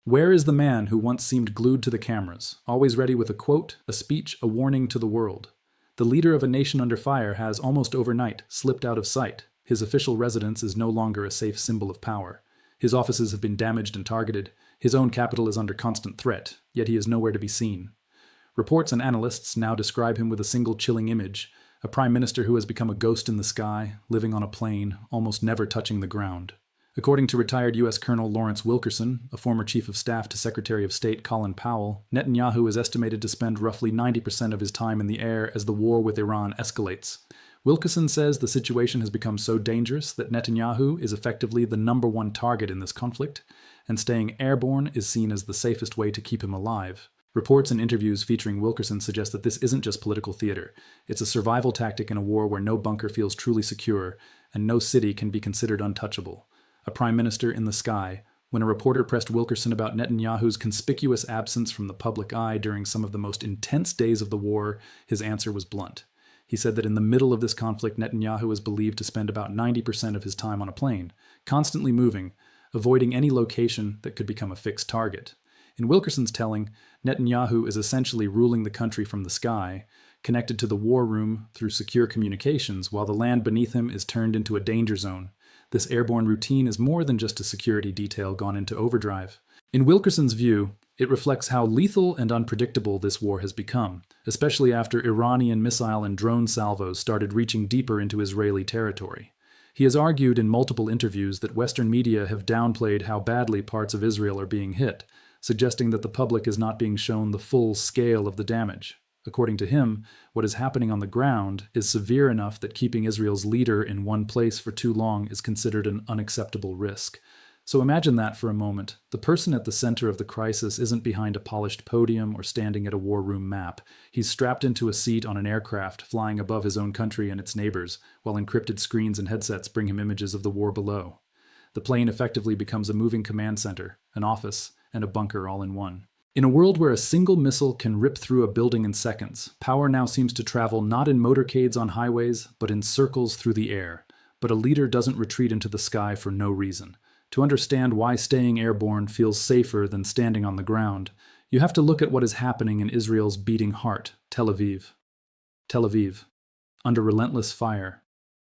Where is the man who once seemed glued to the cameras, always ready with a quote, a speech, a warning to the world? The leader of a nation under fire has, almost overnight, slipped out of sight. His official residence is no longer a safe symbol of power. His offices have been damaged and targeted. His own capital is under constant threat, yet he is nowhere to be seen. Reports and analysts now describe him with a single chilling image, a prime minister who has become a ghost in the sky, living on a plane, almost never touching the ground. According to retired US Colonel Lawrence Wilkerson, a former chief of staff to Secretary of State Colin Powell, Netanyahu is estimated to spend roughly 90% of his time in the air as the war with Iran escalates. Wilkerson says the situation has become so dangerous that Netanyahu is effectively the #1 target in this conflict, and staying airborne is seen as the safest way to keep him alive. Reports and interviews featuring Wilkerson suggest that this isn't just political theater. It's a survival tactic in a war where no bunker feels truly secure, and no city can be considered untouchable. A prime minister in the sky. When a reporter pressed Wilkerson about Netanyahu's conspicuous absence from the public eye during some of the most intense days of the war, his answer was blunt. He said that in the middle of this conflict, Netanyahu is believed to spend about 90% of his time on a plane, constantly moving, avoiding any location that could become a fixed target. In Wilkerson's telling, Netanyahu is essentially ruling the country from the sky, connected to the war room through secure communications, while the land beneath him is turned into a danger zone. This airborne routine is more than just a security detail gone into overdrive. In Wilkerson's view, it reflects how lethal and unpredictable this war has become, especially after Iranian missile and drone salvos started reaching deeper into Israeli territory. He has argued in multiple interviews that Western media have downplayed how badly parts of Israel are being hit, suggesting that the public is not being shown the full scale of the damage. According to him, what is happening on the ground is severe enough that keeping Israel's leader in one place for too long is considered an unacceptable risk. So imagine that for a moment. The person at the center of the crisis isn't behind a polished podium or standing at a war room map. He's strapped into a seat on an aircraft flying above his own country and its neighbors, while encrypted screens and headsets bring him images of the war below. The plane effectively becomes a moving command center, an office, and a bunker all in one. In a world where a single missile can rip through a building in seconds, power now seems to travel not in motorcades on highways, but in circles through the air. But a leader doesn't retreat into the sky for no reason. To understand why staying airborne feels safer than standing on the ground, you have to look at what is happening in Israel's beating heart, Tel Aviv. Tel Aviv, under relentless fire.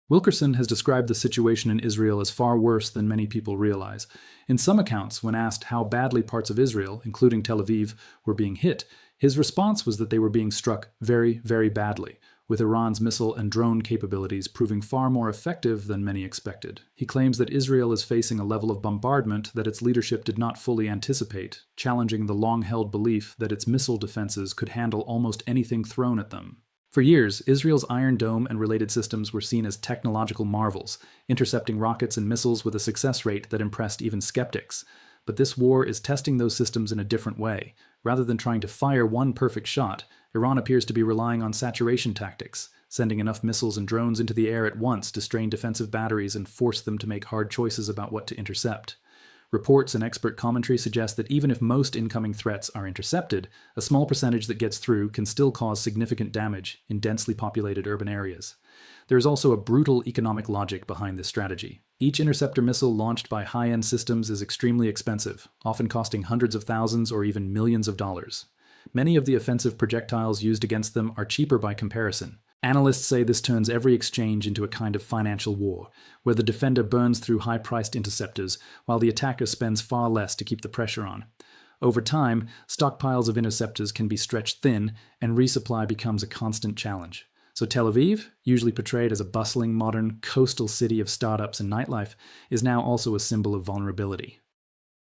Wilkerson has described the situation in Israel as far worse than many people realize. In some accounts, when asked how badly parts of Israel, including Tel Aviv, were being hit, his response was that they were being struck very, very badly, with Iran's missile and drone capabilities proving far more effective than many expected. He claims that Israel is facing a level of bombardment that its leadership did not fully anticipate, challenging the long-held belief that its missile defenses could handle almost anything thrown at them. For years, Israel's Iron Dome and related systems were seen as technological marvels, intercepting rockets and missiles with a success rate that impressed even skeptics. But this war is testing those systems in a different way. Rather than trying to fire one perfect shot, Iran appears to be relying on saturation tactics, sending enough missiles and drones into the air at once to strain defensive batteries and force them to make hard choices about what to intercept. Reports and expert commentary suggest that even if most incoming threats are intercepted, a small percentage that gets through can still cause significant damage in densely populated urban areas. There is also a brutal economic logic behind this strategy. Each interceptor missile launched by high-end systems is extremely expensive, often costing hundreds of thousands or even millions of dollars. Many of the offensive projectiles used against them are cheaper by comparison. Analysts say this turns every exchange into a kind of financial war, where the defender burns through high-priced interceptors, while the attacker spends far less to keep the pressure on. Over time, stockpiles of interceptors can be stretched thin, and resupply becomes a constant challenge. So Tel Aviv, usually portrayed as a bustling, modern, coastal city of startups and nightlife, is now also a symbol of vulnerability.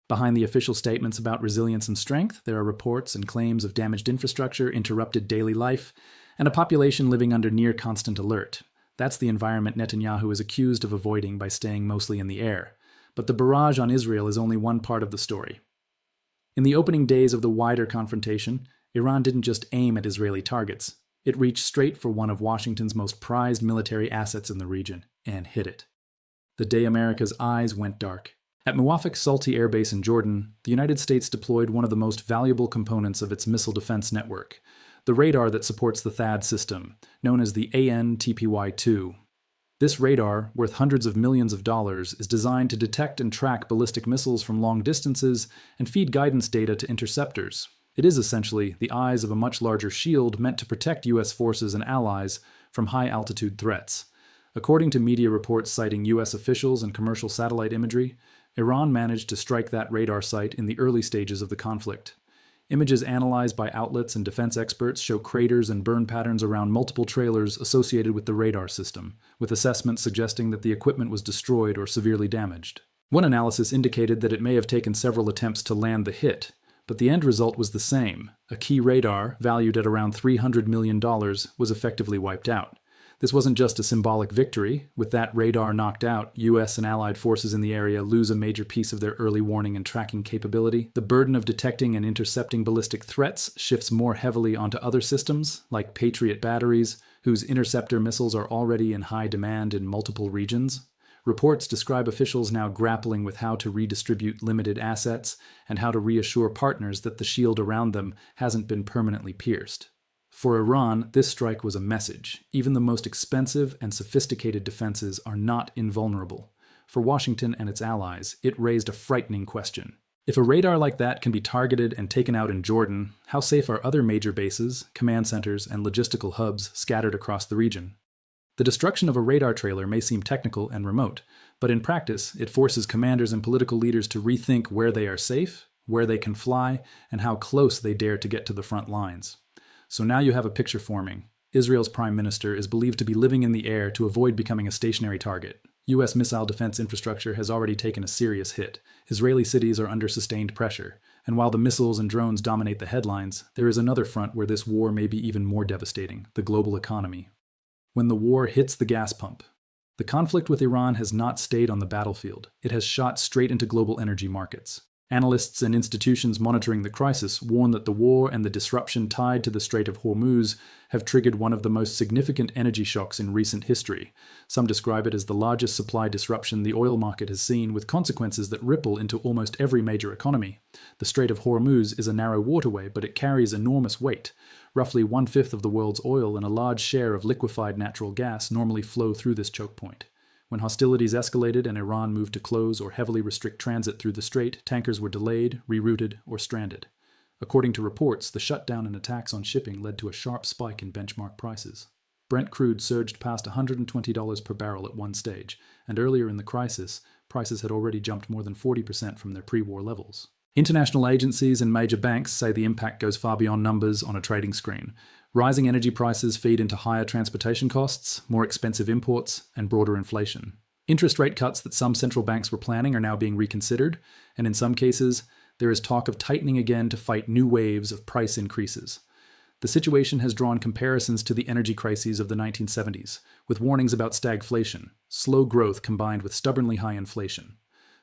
Behind the official statements about resilience and strength, there are reports and claims of damaged infrastructure, interrupted daily life, and a population living under near constant alert. That's the environment Netanyahu is accused of avoiding by staying mostly in the air. But the barrage on Israel is only one part of the story. In the opening days of the wider confrontation, Iran didn't just aim at Israeli targets. It reached straight for one of Washington's most prized military assets in the region, and hit it. The day America's eyes went dark. At Muwaffaq Salti Air Base in Jordan, the United States deployed one of the most valuable components of its missile defense network, the radar that supports the THAAD system, known as the AN-TPY-2. This radar, worth hundreds of millions of dollars, is designed to detect and track ballistic missiles from long distances and feed guidance data to interceptors. It is essentially the eyes of a much larger shield meant to protect US forces and allies from high-altitude threats. According to media reports citing US officials and commercial satellite imagery, Iran managed to strike that radar site in the early stages of the conflict. Images analyzed by outlets and defense experts show craters and burn patterns around multiple trailers associated with the radar system, with assessments suggesting that the equipment was destroyed or severely damaged. One analysis indicated that it may have taken several attempts to land the hit, but the end result was the same. A key radar, valued at around $300 million, was effectively wiped out. This wasn't just a symbolic victory. With that radar knocked out, US and allied forces in the area lose a major piece of their early warning and tracking capability. The burden of detecting and intercepting ballistic threats shifts more heavily onto other systems, like Patriot batteries, whose interceptor missiles are already in high demand in multiple regions. Reports describe officials now grappling with how to redistribute limited assets and how to reassure partners that the shield around them hasn't been permanently pierced. For Iran, this strike was a message. Even the most expensive and sophisticated defenses are not invulnerable. For Washington and its allies, it raised a frightening question. If a radar like that can be targeted and taken out in Jordan, how safe are other major bases, command centers, and logistical hubs scattered across the region? The destruction of a radar trailer may seem technical and remote, but in practice, it forces commanders and political leaders to rethink where they are safe, where they can fly, and how close they dare to get to the front lines. So now you have a picture forming. Israel's prime minister is believed to be living in the air to avoid becoming a stationary target. US missile defense infrastructure has already taken a serious hit. Israeli cities are under sustained pressure. And while the missiles and drones dominate the headlines, there is another front where this war may be even more devastating: the global economy. When the war hits the gas pump. The conflict with Iran has not stayed on the battlefield. It has shot straight into global energy markets. Analysts and institutions monitoring the crisis warn that the war and the disruption tied to the Strait of Hormuz have triggered one of the most significant energy shocks in recent history. Some describe it as the largest supply disruption the oil market has seen, with consequences that ripple into almost every major economy. The Strait of Hormuz is a narrow waterway, but it carries enormous weight. Roughly 1/5 of the world's oil and a large share of liquefied natural gas normally flow through this choke point. When hostilities escalated and Iran moved to close or heavily restrict transit through the strait, tankers were delayed, rerouted, or stranded. According to reports, the shutdown and attacks on shipping led to a sharp spike in benchmark prices. Brent crude surged past $120 per barrel at one stage, and earlier in the crisis, prices had already jumped more than 40% from their pre-war levels. International agencies and major banks say the impact goes far beyond numbers on a trading screen. Rising energy prices feed into higher transportation costs, more expensive imports, and broader inflation. Interest rate cuts that some central banks were planning are now being reconsidered, and in some cases, there is talk of tightening again to fight new waves of price increases. The situation has drawn comparisons to the energy crises of the 1970s, with warnings about stagflation, slow growth combined with stubbornly high inflation.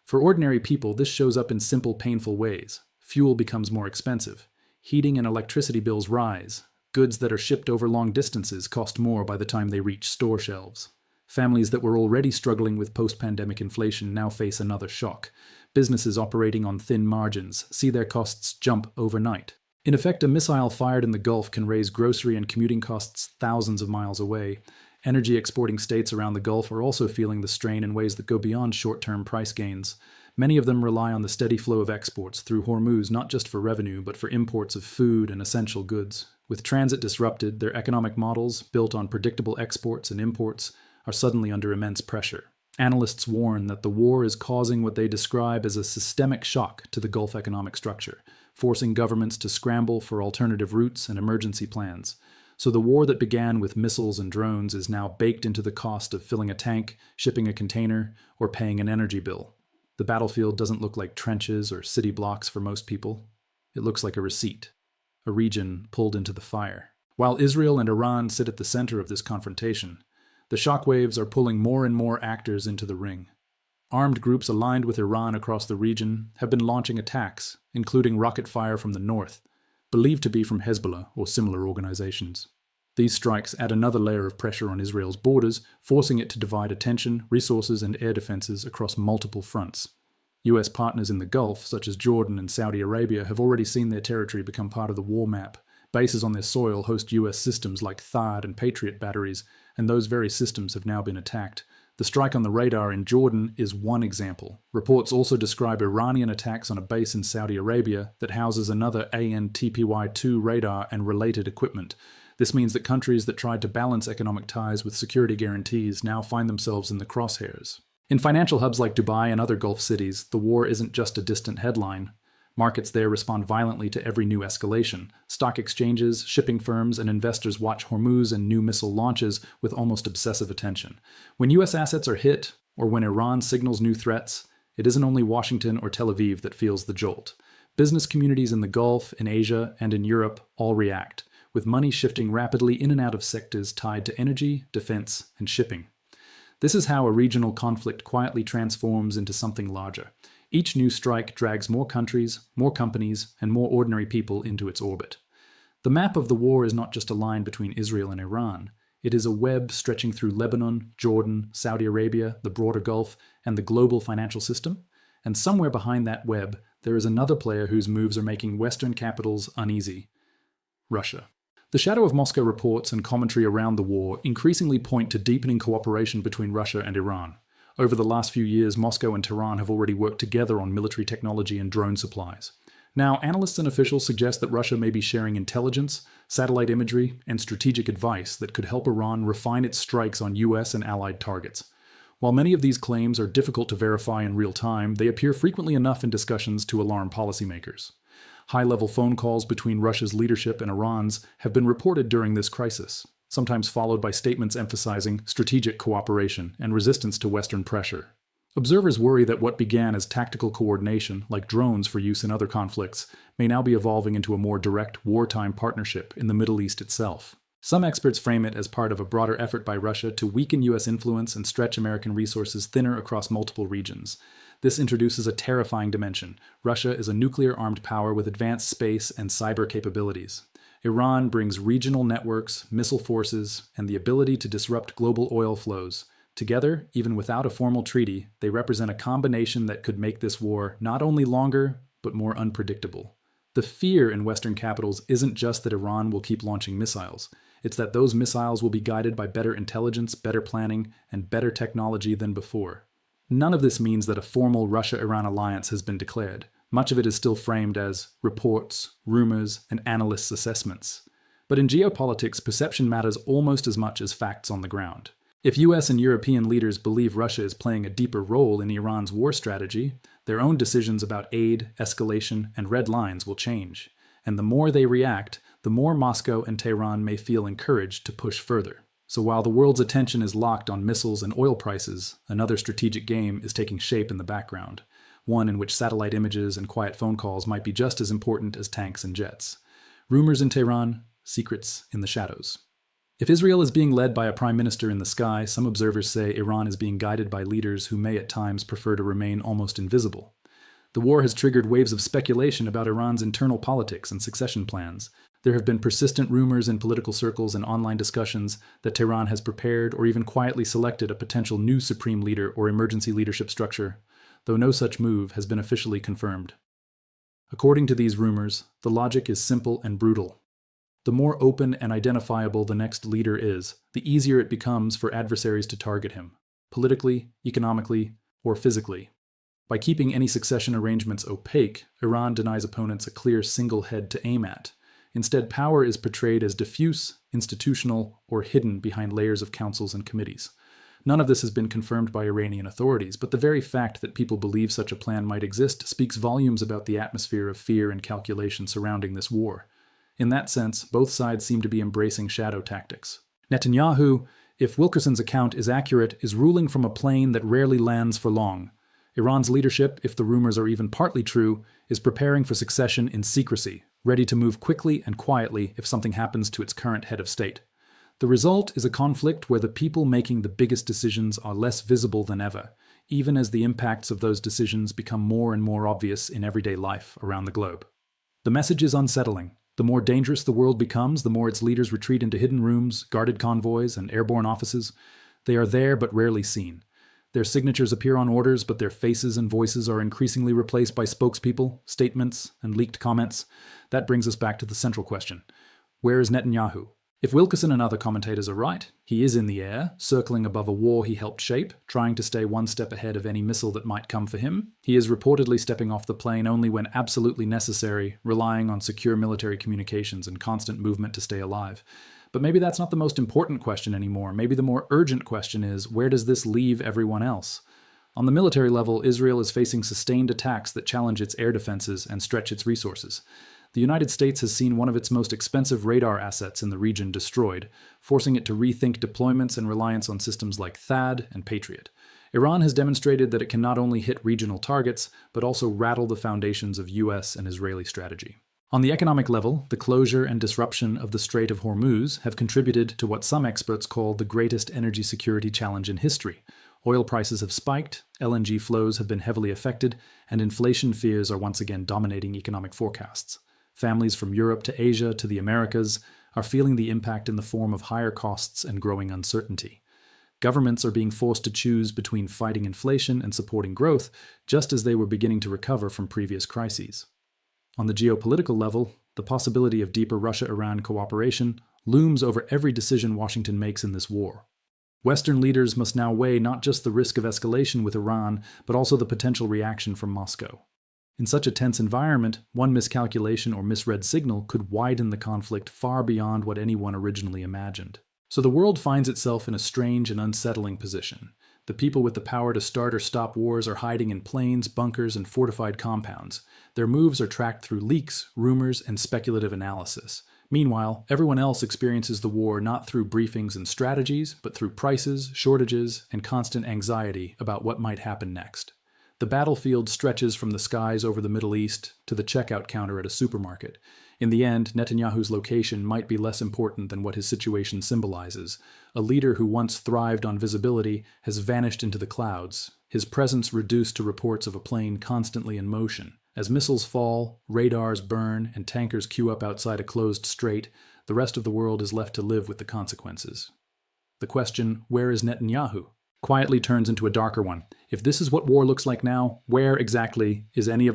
For ordinary people, this shows up in simple, painful ways. Fuel becomes more expensive. Heating and electricity bills rise. Goods that are shipped over long distances cost more by the time they reach store shelves. Families that were already struggling with post-pandemic inflation now face another shock. Businesses operating on thin margins see their costs jump overnight. In effect, a missile fired in the Gulf can raise grocery and commuting costs thousands of miles away. Energy exporting states around the Gulf are also feeling the strain in ways that go beyond short-term price gains. Many of them rely on the steady flow of exports through Hormuz, not just for revenue, but for imports of food and essential goods. With transit disrupted, their economic models, built on predictable exports and imports, are suddenly under immense pressure. Analysts warn that the war is causing what they describe as a systemic shock to the Gulf economic structure, forcing governments to scramble for alternative routes and emergency plans. So the war that began with missiles and drones is now baked into the cost of filling a tank, shipping a container, or paying an energy bill. The battlefield doesn't look like trenches or city blocks for most people. It looks like a receipt, a region pulled into the fire. While Israel and Iran sit at the center of this confrontation, the shockwaves are pulling more and more actors into the ring. Armed groups aligned with Iran across the region have been launching attacks, including rocket fire from the north, believed to be from Hezbollah or similar organizations. These strikes add another layer of pressure on Israel's borders, forcing it to divide attention, resources, and air defenses across multiple fronts. US partners in the Gulf, such as Jordan and Saudi Arabia, have already seen their territory become part of the war map, Bases on their soil host US systems like THAAD and Patriot batteries, and those very systems have now been attacked. The strike on the radar in Jordan is one example. Reports also describe Iranian attacks on a base in Saudi Arabia that houses another AN/TPY-2 radar and related equipment. This means that countries that tried to balance economic ties with security guarantees now find themselves in the crosshairs. In financial hubs like Dubai and other Gulf cities, the war isn't just a distant headline. Markets there respond violently to every new escalation. Stock exchanges, shipping firms, and investors watch Hormuz and new missile launches with almost obsessive attention. When US assets are hit, or when Iran signals new threats, it isn't only Washington or Tel Aviv that feels the jolt. Business communities in the Gulf, in Asia, and in Europe all react, with money shifting rapidly in and out of sectors tied to energy, defense, and shipping. This is how a regional conflict quietly transforms into something larger. Each new strike drags more countries, more companies, and more ordinary people into its orbit. The map of the war is not just a line between Israel and Iran. It is a web stretching through Lebanon, Jordan, Saudi Arabia, the broader Gulf, and the global financial system. And somewhere behind that web, there is another player whose moves are making Western capitals uneasy: Russia. The shadow of Moscow reports and commentary around the war increasingly point to deepening cooperation between Russia and Iran. Over the last few years, Moscow and Tehran have already worked together on military technology and drone supplies. Now, analysts and officials suggest that Russia may be sharing intelligence, satellite imagery, and strategic advice that could help Iran refine its strikes on US and allied targets. While many of these claims are difficult to verify in real time, they appear frequently enough in discussions to alarm policymakers. High-level phone calls between Russia's leadership and Iran's have been reported during this crisis, sometimes followed by statements emphasizing strategic cooperation and resistance to Western pressure. Observers worry that what began as tactical coordination, like drones for use in other conflicts, may now be evolving into a more direct wartime partnership in the Middle East itself. Some experts frame it as part of a broader effort by Russia to weaken US influence and stretch American resources thinner across multiple regions. This introduces a terrifying dimension. Russia is a nuclear-armed power with advanced space and cyber capabilities. Iran brings regional networks, missile forces, and the ability to disrupt global oil flows. Together, even without a formal treaty, they represent a combination that could make this war not only longer, but more unpredictable. The fear in Western capitals isn't just that Iran will keep launching missiles. It's that those missiles will be guided by better intelligence, better planning, and better technology than before. None of this means that a formal Russia-Iran alliance has been declared. Much of it is still framed as reports, rumors, and analysts' assessments. But in geopolitics, perception matters almost as much as facts on the ground. If US and European leaders believe Russia is playing a deeper role in Iran's war strategy, their own decisions about aid, escalation, and red lines will change. And the more they react, the more Moscow and Tehran may feel encouraged to push further. So while the world's attention is locked on missiles and oil prices, another strategic game is taking shape in the background, one in which satellite images and quiet phone calls might be just as important as tanks and jets. Rumors in Tehran, secrets in the shadows. If Israel is being led by a prime minister in the sky, some observers say Iran is being guided by leaders who may at times prefer to remain almost invisible. The war has triggered waves of speculation about Iran's internal politics and succession plans. There have been persistent rumors in political circles and online discussions that Tehran has prepared or even quietly selected a potential new supreme leader or emergency leadership structure, though no such move has been officially confirmed. According to these rumors, the logic is simple and brutal. The more open and identifiable the next leader is, the easier it becomes for adversaries to target him, politically, economically, or physically. By keeping any succession arrangements opaque, Iran denies opponents a clear single head to aim at. Instead, power is portrayed as diffuse, institutional, or hidden behind layers of councils and committees. None of this has been confirmed by Iranian authorities, but the very fact that people believe such a plan might exist speaks volumes about the atmosphere of fear and calculation surrounding this war. In that sense, both sides seem to be embracing shadow tactics. Netanyahu, if Wilkerson's account is accurate, is ruling from a plane that rarely lands for long. Iran's leadership, if the rumors are even partly true, is preparing for succession in secrecy, ready to move quickly and quietly if something happens to its current head of state. The result is a conflict where the people making the biggest decisions are less visible than ever, even as the impacts of those decisions become more and more obvious in everyday life around the globe. The message is unsettling. The more dangerous the world becomes, the more its leaders retreat into hidden rooms, guarded convoys, and airborne offices. They are there but rarely seen. Their signatures appear on orders, but their faces and voices are increasingly replaced by spokespeople, statements, and leaked comments. That brings us back to the central question. Where is Netanyahu? If Wilkerson and other commentators are right, he is in the air, circling above a war he helped shape, trying to stay one step ahead of any missile that might come for him. He is reportedly stepping off the plane only when absolutely necessary, relying on secure military communications and constant movement to stay alive. But maybe that's not the most important question anymore. Maybe the more urgent question is, where does this leave everyone else? On the military level, Israel is facing sustained attacks that challenge its air defenses and stretch its resources. The United States has seen one of its most expensive radar assets in the region destroyed, forcing it to rethink deployments and reliance on systems like THAAD and Patriot. Iran has demonstrated that it can not only hit regional targets, but also rattle the foundations of US and Israeli strategy. On the economic level, the closure and disruption of the Strait of Hormuz have contributed to what some experts call the greatest energy security challenge in history. Oil prices have spiked, LNG flows have been heavily affected, and inflation fears are once again dominating economic forecasts. Families from Europe to Asia to the Americas are feeling the impact in the form of higher costs and growing uncertainty. Governments are being forced to choose between fighting inflation and supporting growth, just as they were beginning to recover from previous crises. On the geopolitical level, the possibility of deeper Russia-Iran cooperation looms over every decision Washington makes in this war. Western leaders must now weigh not just the risk of escalation with Iran, but also the potential reaction from Moscow. In such a tense environment, one miscalculation or misread signal could widen the conflict far beyond what anyone originally imagined. So the world finds itself in a strange and unsettling position. The people with the power to start or stop wars are hiding in planes, bunkers, and fortified compounds. Their moves are tracked through leaks, rumors, and speculative analysis. Meanwhile, everyone else experiences the war not through briefings and strategies, but through prices, shortages, and constant anxiety about what might happen next. The battlefield stretches from the skies over the Middle East to the checkout counter at a supermarket. In the end, Netanyahu's location might be less important than what his situation symbolizes. A leader who once thrived on visibility has vanished into the clouds, his presence reduced to reports of a plane constantly in motion. As missiles fall, radars burn, and tankers queue up outside a closed strait, the rest of the world is left to live with the consequences. The question, where is Netanyahu? Quietly turns into a darker one. If this is what war looks like now, where exactly is any of us